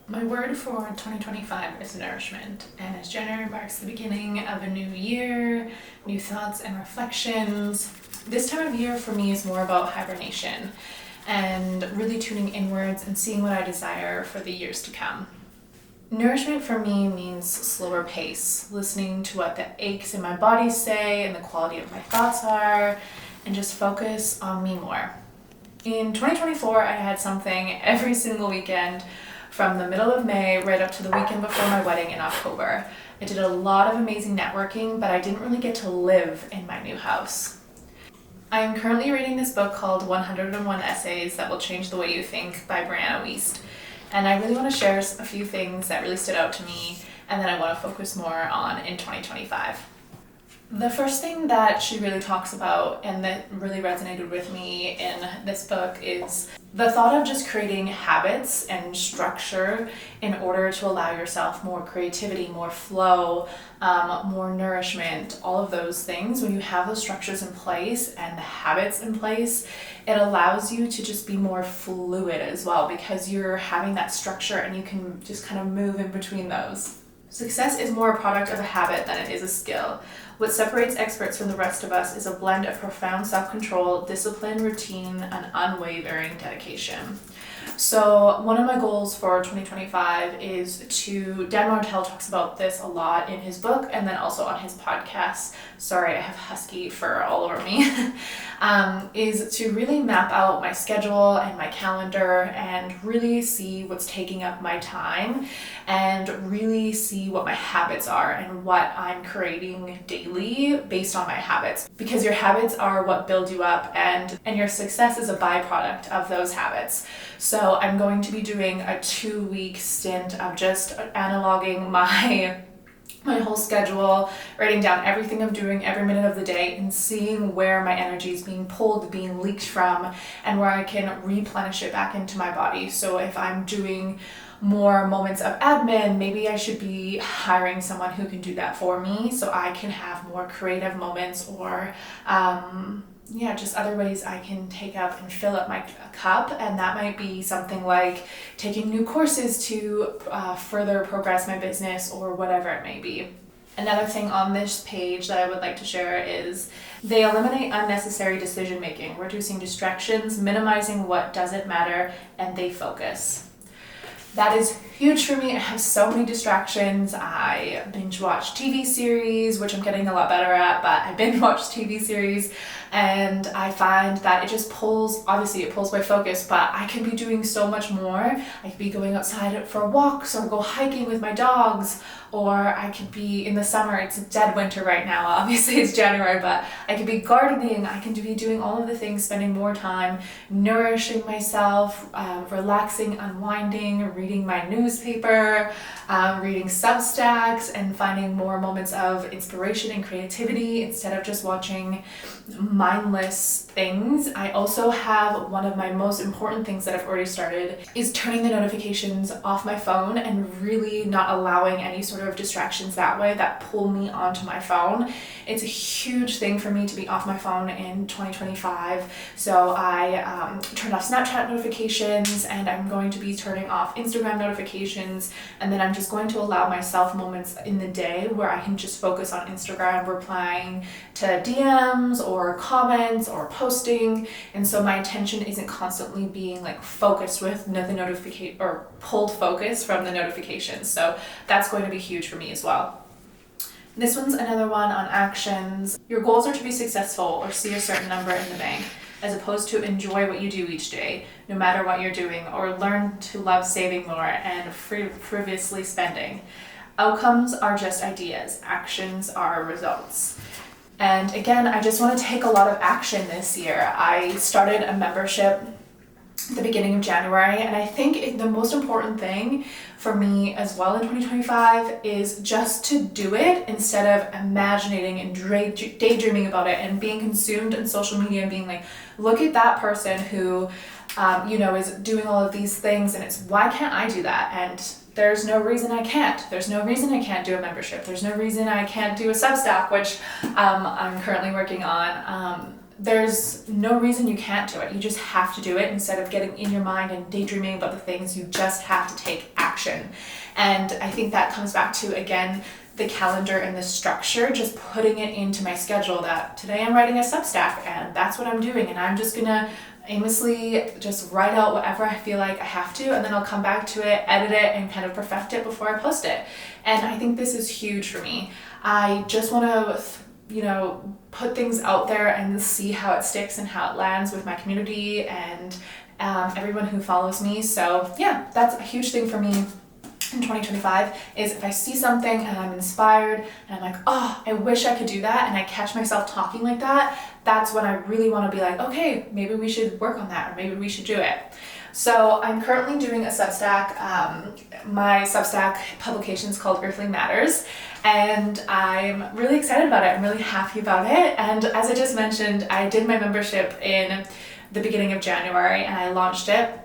My word for 2025 is nourishment, and as January marks the beginning of a new year, new thoughts and reflections, this time of year for me is more about hibernation and really tuning inwards and seeing what I desire for the years to come. Nourishment for me means slower pace, listening to what the aches in my body say and the quality of my thoughts are, and just focus on me more. In 2024, I had something every single weekend from the middle of May right up to the weekend before my wedding in October. I did a lot of amazing networking, but I didn't really get to live in my new house. I am currently reading this book called 101 Essays That Will Change the Way You Think by Brianna Wiest. And I really want to share a few things that really stood out to me and that I want to focus more on in 2025. The first thing that she really talks about and that really resonated with me in this book is the thought of just creating habits and structure in order to allow yourself more creativity, more flow, more nourishment, all of those things. When you have those structures in place and the habits in place, it allows you to just be more fluid as well because you're having that structure and you can just kind of move in between those. Success is more a product of a habit than it is a skill. What separates experts from the rest of us is a blend of profound self-control, discipline, routine, and unwavering dedication. So one of my goals for 2025 is Dan Martell talks about this a lot in his book and then also on his podcast. Sorry, I have husky fur all over me. Is to really map out my schedule and my calendar and really see what's taking up my time and really see what my habits are and what I'm creating daily based on my habits. Because your habits are what build you up and your success is a byproduct of those habits. So I'm going to be doing a 2-week stint of just analoging my whole schedule, writing down everything I'm doing every minute of the day and seeing where my energy is being pulled, being leaked from, and where I can replenish it back into my body. So if I'm doing more moments of admin, maybe I should be hiring someone who can do that for me so I can have more creative moments or just other ways I can take up and fill up my cup. And that might be something like taking new courses to further progress my business or whatever it may be. Another thing on this page that I would like to share is they eliminate unnecessary decision making, reducing distractions, minimizing what doesn't matter, and they focus. That is huge for me. I have so many distractions. I binge watch TV series, which I'm getting a lot better at, but I binge watch TV series and I find that it pulls my focus, but I can be doing so much more. I could be going outside for walks or go hiking with my dogs, or I could be in the summer, it's dead winter right now, obviously it's January, but I could be gardening, I can be doing all of the things, spending more time nourishing myself, relaxing, unwinding, reading my newspaper, reading Substacks, and finding more moments of inspiration and creativity instead of just watching mindless things. I also have one of my most important things that I've already started is turning the notifications off my phone and really not allowing any sort of distractions that way that pull me onto my phone. It's a huge thing for me to be off my phone in 2025. So I turned off Snapchat notifications and I'm going to be turning off Instagram notifications, and then I'm just going to allow myself moments in the day where I can just focus on Instagram, replying to DMs or comments or posting, and so my attention isn't constantly being focused with the notification or pulled focus from the notifications. So that's going to be huge for me as well. This one's another one on actions. Your goals are to be successful or see a certain number in the bank, as opposed to enjoy what you do each day, no matter what you're doing, or learn to love saving more and frivolously spending. Outcomes are just ideas. Actions are results. And again, I just want to take a lot of action this year. I started a membership at the beginning of January, and I think the most important thing for me as well in 2025 is just to do it instead of imagining and daydreaming about it and being consumed in social media and being like, look at that person who is doing all of these things, and it's, why can't I do that? And there's no reason I can't. There's no reason I can't do a membership. There's no reason I can't do a Substack, which I'm currently working on. There's no reason you can't do it. You just have to do it instead of getting in your mind and daydreaming about the things. You just have to take action. action. And I think that comes back to, again, the calendar and the structure, just putting it into my schedule that today I'm writing a Substack and that's what I'm doing, and I'm just gonna aimlessly just write out whatever I feel like I have to, and then I'll come back to it, edit it, and kind of perfect it before I post it. And I think this is huge for me. I just want to put things out there and see how it sticks and how it lands with my community and everyone who follows me. So yeah, that's a huge thing for me in 2025, is if I see something and I'm inspired and I'm like, oh, I wish I could do that, and I catch myself talking like that, that's when I really want to be like, okay, maybe we should work on that, or maybe we should do it. So I'm currently doing a Substack. My Substack publication is called Earthling Matters, and I'm really excited about it. I'm really happy about it. And as I just mentioned, I did my membership in the beginning of January and I launched it.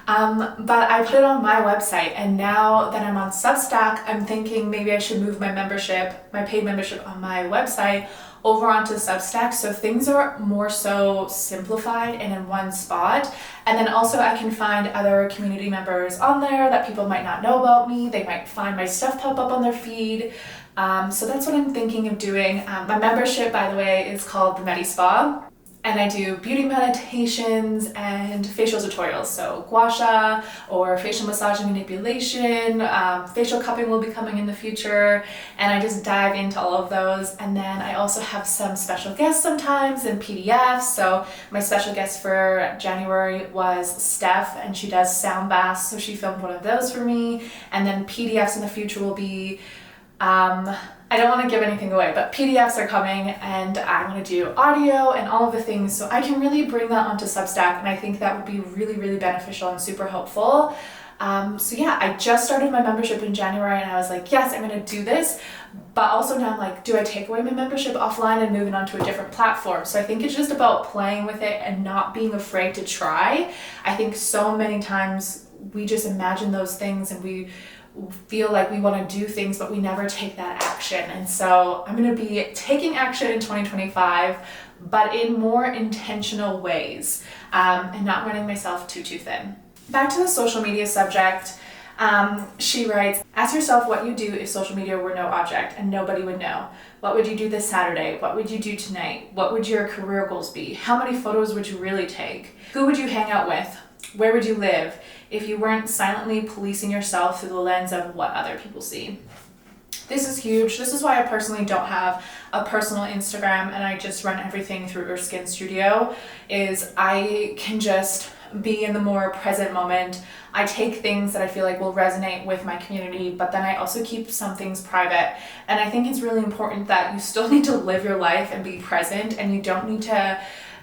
But I put it on my website, and now that I'm on Substack, I'm thinking maybe I should move my membership, my paid membership on my website, over onto Substack, so things are more so simplified and in one spot. And then also I can find other community members on there that people might not know about me. They might find my stuff pop up on their feed. So that's what I'm thinking of doing. My membership, by the way, is called the Medi Spa. And I do beauty meditations and facial tutorials, so gua sha or facial massage and manipulation, facial cupping will be coming in the future, and I just dive into all of those. And then I also have some special guests sometimes and PDFs. So my special guest for January was Steph, and she does sound baths, so she filmed one of those for me. And then PDFs in the future will be I don't want to give anything away, but PDFs are coming, and I want to do audio and all of the things, so I can really bring that onto Substack, and I think that would be really, really beneficial and super helpful. So yeah, I just started my membership in January, and I was like, yes, I'm going to do this, but also now I'm like, do I take away my membership offline and move it onto a different platform? So I think it's just about playing with it and not being afraid to try. I think so many times we just imagine those things and we feel like we want to do things, but we never take that action. And so I'm going to be taking action in 2025, but in more intentional ways, and not running myself too thin. Back to the social media subject. She writes, ask yourself what you'd do if social media were no object and nobody would know. What would you do this Saturday? What would you do tonight? What would your career goals be? How many photos would you really take? Who would you hang out with? Where would you live if you weren't silently policing yourself through the lens of what other people see? This is huge. This is why I personally don't have a personal Instagram, and I just run everything through Earthskin Studio, is I can just be in the more present moment. I take things that I feel like will resonate with my community, but then I also keep some things private. And I think it's really important that you still need to live your life and be present, and you don't need to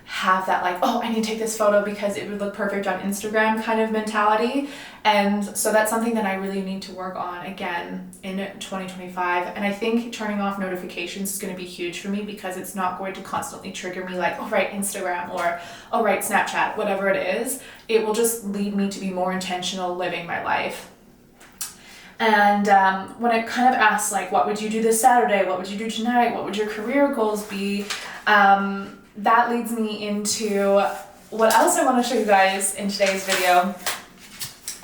have that like, oh, I need to take this photo because it would look perfect on Instagram kind of mentality. And so that's something that I really need to work on again in 2025. And I think turning off notifications is going to be huge for me, because it's not going to constantly trigger me like, oh, right, Instagram, or oh, right, Snapchat, whatever it is. It will just lead me to be more intentional living my life. And when it kind of asks like, what would you do this Saturday? What would you do tonight? What would your career goals be? That leads me into what else I want to show you guys in today's video,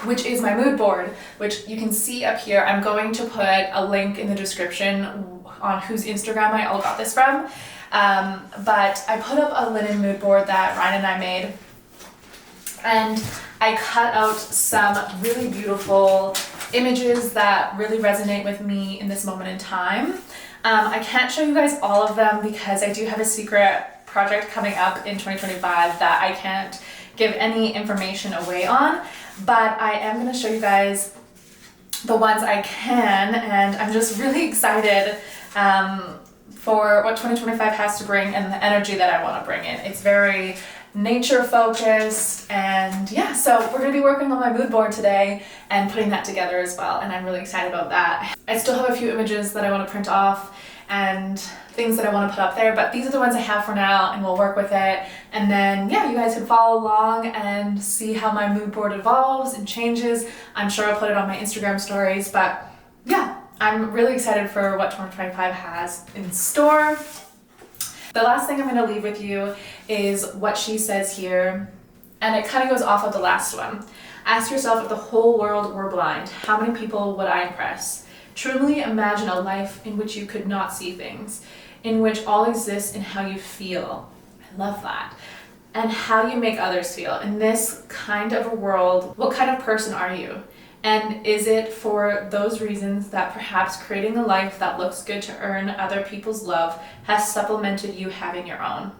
which is my mood board, which you can see up here. I'm going to put a link in the description on whose Instagram I all got this from. But I put up a linen mood board that Ryan and I made, and I cut out some really beautiful images that really resonate with me in this moment in time. I can't show you guys all of them because I do have a secret project coming up in 2025 that I can't give any information away on, but I am going to show you guys the ones I can, and I'm just really excited for what 2025 has to bring and the energy that I want to bring in. It's very nature focused, and yeah, so we're going to be working on my mood board today and putting that together as well, and I'm really excited about that. I still have a few images that I want to print off and things that I want to put up there, but these are the ones I have for now, and we'll work with it. And then yeah, you guys can follow along and see how my mood board evolves and changes. I'm sure I'll put it on my Instagram stories, but yeah, I'm really excited for what 2025 has in store. The last thing I'm going to leave with you is what she says here, and it kind of goes off of the last one. Ask yourself, if the whole world were blind, how many people would I impress? Truly imagine a life in which you could not see things, in which all exists in how you feel. I love that. And how you make others feel. In this kind of a world, what kind of person are you? And is it for those reasons that perhaps creating a life that looks good to earn other people's love has supplemented you having your own?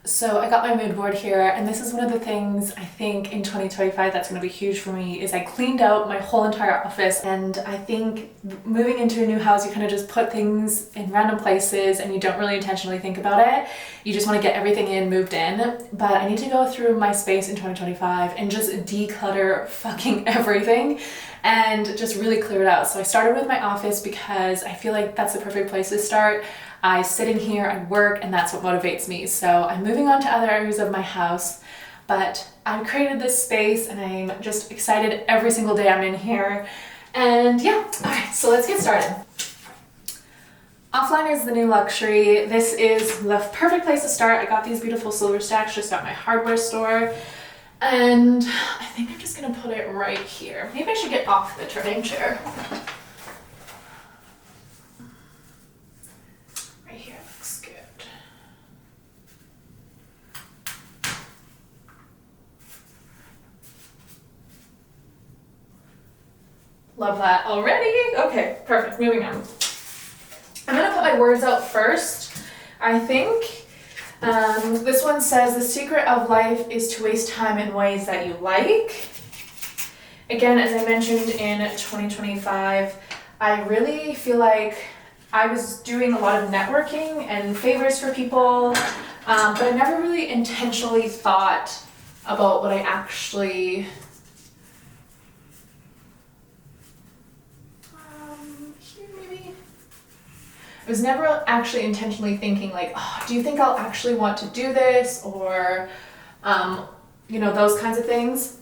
So I got my mood board here, and this is one of the things I think in 2025 that's going to be huge for me is I cleaned out my whole entire office, and I think moving into a new house, you kind of just put things in random places and you don't really intentionally think about it. You just want to get everything moved in, but I need to go through my space in 2025 and just declutter fucking everything and just really clear it out. So I started with my office because I feel like that's the perfect place to start. I sit in here, I work, and that's what motivates me. So I'm moving on to other areas of my house, but I've created this space and I'm just excited every single day I'm in here. And yeah, all right, so let's get started. Offline is the new luxury. This is the perfect place to start. I got these beautiful silver stacks just at my hardware store. And I think I'm just gonna put it right here. Maybe I should get off the turning chair. Love that already. Okay, perfect. Moving on. I'm gonna put my words out first. I think this one says the secret of life is to waste time in ways that you like. Again, as I mentioned in 2025, I really feel like I was doing a lot of networking and favors for people, but I never really intentionally thought about what I actually I was never actually intentionally thinking like, oh, do you think I'll actually want to do this? Or, you know, those kinds of things.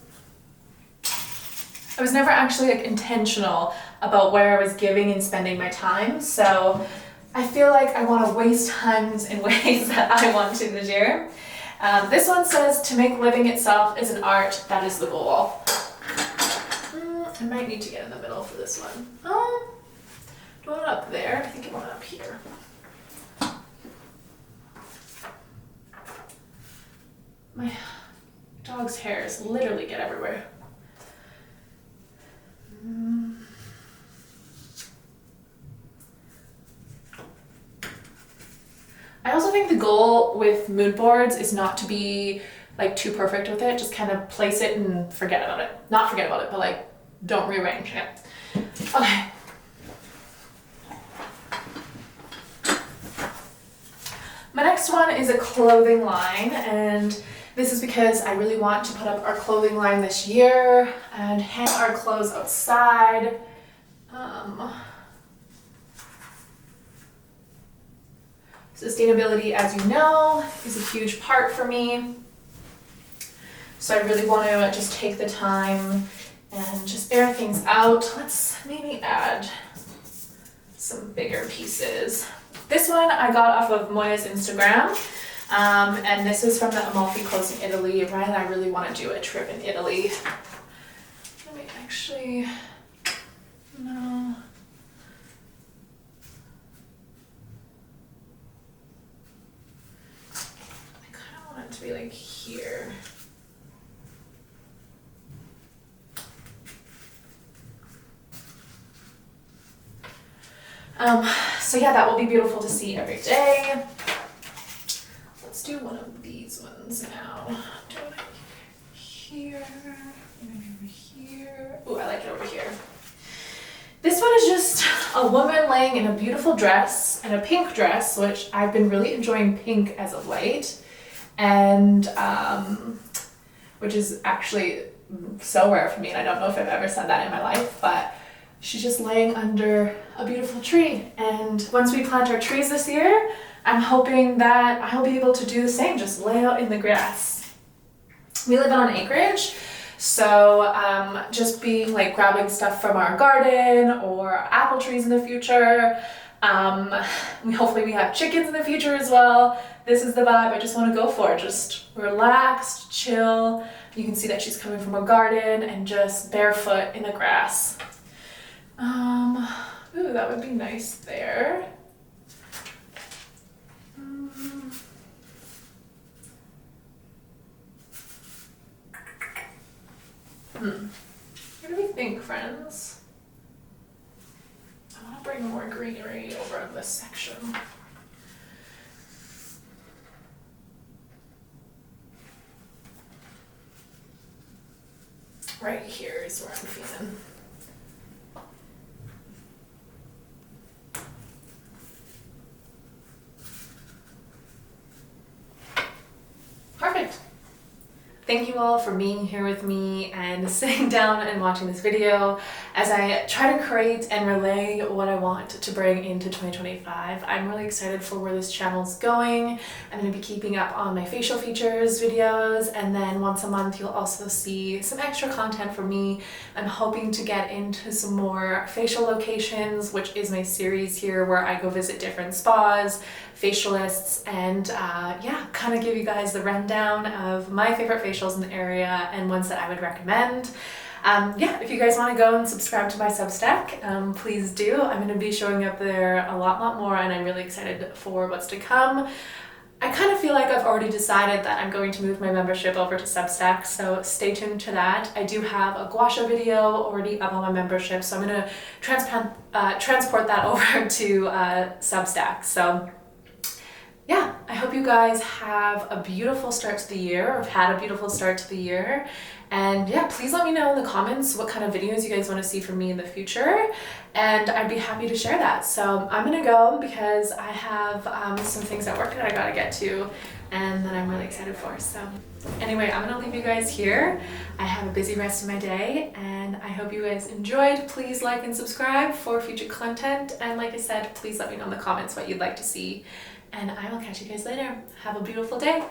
I was never actually like intentional about where I was giving and spending my time. So I feel like I want to waste times in ways that I want to this year. This one says to make living itself is an art, that is the goal. I might need to get in the middle for this one. Do I want it up there? I think I want it up here. My dog's hairs literally get everywhere. I also think the goal with mood boards is not to be like too perfect with it. Just kind of place it and forget about it. Not forget about it, but like don't rearrange it. Okay. My next one is a clothing line, and this is because I really want to put up our clothing line this year and hang our clothes outside. Sustainability, as you know, is a huge part for me. So I really want to just take the time and just air things out. Let's maybe add some bigger pieces. This one I got off of Moya's Instagram, and this is from the Amalfi Coast in Italy. Ryan and I really want to do a trip in Italy. Let me actually, no. I kind of want it to be like here. So yeah, that will be beautiful to see every day. Let's do one of these ones now. Do it here, maybe over here. Ooh, I like it over here. This one is just a woman laying in a beautiful dress, and a pink dress, which I've been really enjoying pink as of late, and which is actually so rare for me, and I don't know if I've ever said that in my life, but she's just laying under a beautiful tree. And once we plant our trees this year, I'm hoping that I'll be able to do the same, just lay out in the grass. We live on an acreage, so just being like grabbing stuff from our garden or apple trees in the future. Hopefully we have chickens in the future as well. This is the vibe I just want to go for, just relaxed, chill, You can see that she's coming from a garden and just barefoot in the grass. Ooh, that would be nice there. What do we think, friends? I want to bring more greenery over in this section. Right here is where I'm feeling. Perfect. Thank you all for being here with me and sitting down and watching this video as I try to create and relay what I want to bring into 2025. I'm really excited for where this channel is going. I'm going to be keeping up on my facial features videos, and then once a month you'll also see some extra content from me. I'm hoping to get into some more facial locations, which is my series here where I go visit different spas, facialists, and yeah, kind of give you guys the rundown of my favorite facials in the area and ones that I would recommend. Yeah, if you guys want to go and subscribe to my Substack, please do. I'm going to be showing up there a lot more, and I'm really excited for what's to come. I kind of feel like I've already decided that I'm going to move my membership over to Substack, so stay tuned to that. I do have a gua sha video already up on my membership, so I'm going to transport that over to Substack. So yeah, I hope you guys have a beautiful start to the year, or have had a beautiful start to the year. And yeah, please let me know in the comments what kind of videos you guys want to see from me in the future, and I'd be happy to share that. So I'm gonna go because I have some things at work that I gotta get to and that I'm really excited for. So anyway, I'm gonna leave you guys here. I have a busy rest of my day, and I hope you guys enjoyed. Please like and subscribe for future content, and like I said, please let me know in the comments what you'd like to see. And I will catch you guys later. Have a beautiful day.